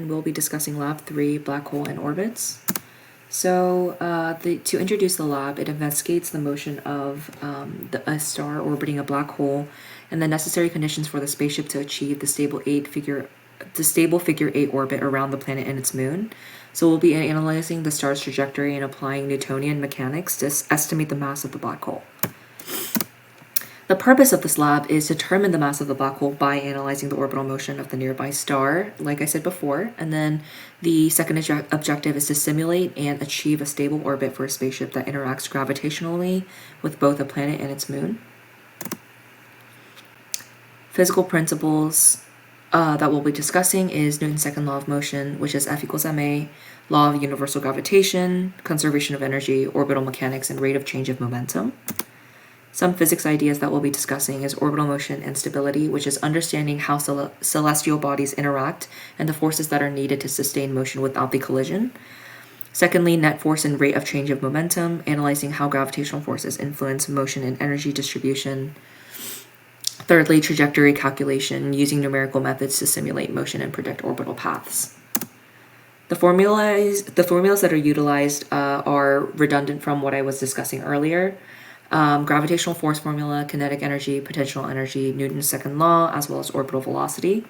and we'll be discussing Lab 3, Black Hole and Orbits. So to introduce the lab, it investigates the motion of a star orbiting a black hole and the necessary conditions for the spaceship to achieve the stable figure 8 orbit around the planet and its moon. So we'll be analyzing the star's trajectory and applying Newtonian mechanics to estimate the mass of the black hole. The purpose of this lab is to determine the mass of the black hole by analyzing the orbital motion of the nearby star, like I said before, and then the second objective is to simulate and achieve a stable orbit for a spaceship that interacts gravitationally with both a planet and its moon. Physical principles that we'll be discussing is Newton's second law of motion, which is F equals ma, law of universal gravitation, conservation of energy, orbital mechanics, and rate of change of momentum. Some physics ideas that we'll be discussing is orbital motion and stability, which is understanding how celestial bodies interact and the forces that are needed to sustain motion without the collision. Secondly, net force and rate of change of momentum, analyzing how gravitational forces influence motion and energy distribution. Thirdly, trajectory calculation, using numerical methods to simulate motion and predict orbital paths. The formulas that are utilized are redundant from what I was discussing earlier. Gravitational force formula, kinetic energy, potential energy, Newton's second law, as well as orbital velocity.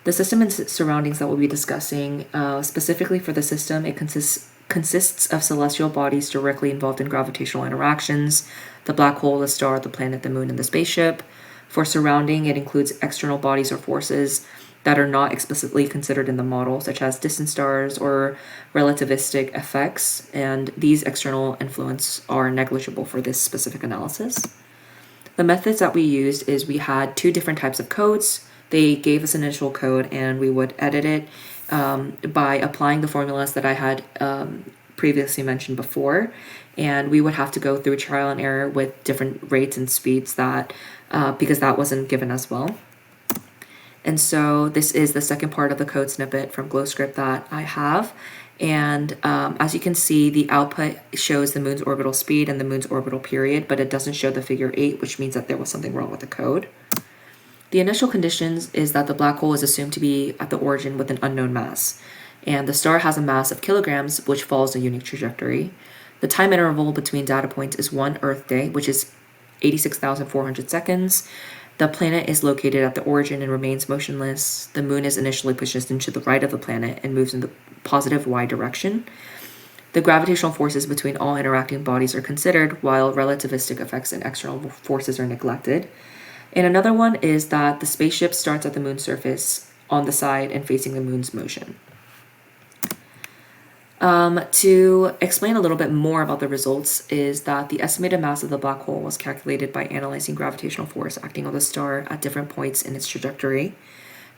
The system and surroundings that we'll be discussing, specifically for the system, it consists of celestial bodies directly involved in gravitational interactions, the black hole, the star, the planet, the moon, and the spaceship. For surrounding, it includes external bodies or forces that are not explicitly considered in the model, such as distant stars or relativistic effects, and these external influences are negligible for this specific analysis. The methods that we used is we had two different types of codes. They gave us an initial code and we would edit it by applying the formulas that I had previously mentioned before, and we would have to go through trial and error with different rates and speeds that because that wasn't given as well. And so this is the second part of the code snippet from GlowScript that I have. And as you can see, the output shows the moon's orbital speed and the moon's orbital period, but it doesn't show the figure 8, which means that there was something wrong with the code. The initial conditions is that the black hole is assumed to be at the origin with an unknown mass. And the star has a mass of kilograms, which follows a unique trajectory. The time interval between data points is 1 Earth day, which is 86,400 seconds. The planet is located at the origin and remains motionless. The moon is initially pushed into the right of the planet and moves in the positive y direction. The gravitational forces between all interacting bodies are considered, while relativistic effects and external forces are neglected. And another one is that the spaceship starts at the moon's surface on the side and facing the moon's motion. To explain a little bit more about the results is that the estimated mass of the black hole was calculated by analyzing gravitational force acting on the star at different points in its trajectory.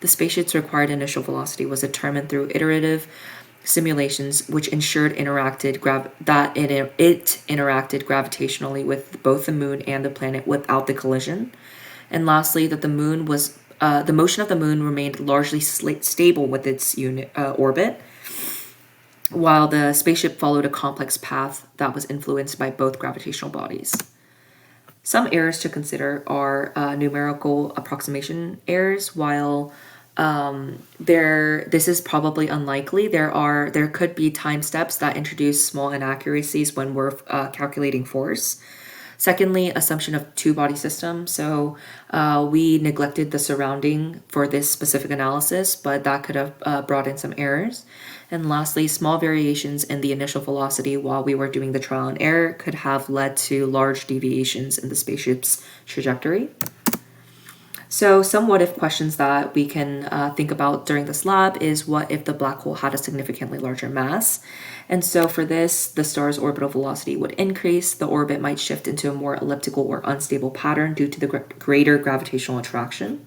The spaceship's required initial velocity was determined through iterative simulations, which ensured it interacted gravitationally with both the moon and the planet without the collision. And lastly, that the motion of the moon remained largely stable with its orbit, while the spaceship followed a complex path that was influenced by both gravitational bodies. Some errors to consider are numerical approximation errors. While this is probably unlikely, there could be time steps that introduce small inaccuracies when we're calculating force. Secondly, assumption of two-body system. So we neglected the surrounding for this specific analysis, but that could have brought in some errors. And lastly, small variations in the initial velocity while we were doing the trial and error could have led to large deviations in the spaceship's trajectory. So some what-if questions that we can think about during this lab is, what if the black hole had a significantly larger mass? And so for this, the star's orbital velocity would increase, the orbit might shift into a more elliptical or unstable pattern due to the greater gravitational attraction.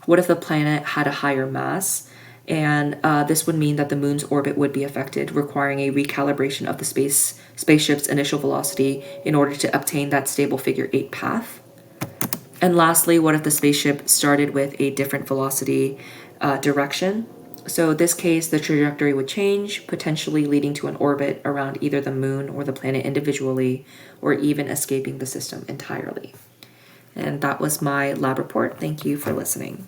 What if the planet had a higher mass? And this would mean that the moon's orbit would be affected, requiring a recalibration of the spaceship's initial velocity in order to obtain that stable figure 8 path. And lastly, what if the spaceship started with a different velocity direction? So in this case, the trajectory would change, potentially leading to an orbit around either the moon or the planet individually, or even escaping the system entirely. And that was my lab report. Thank you for listening.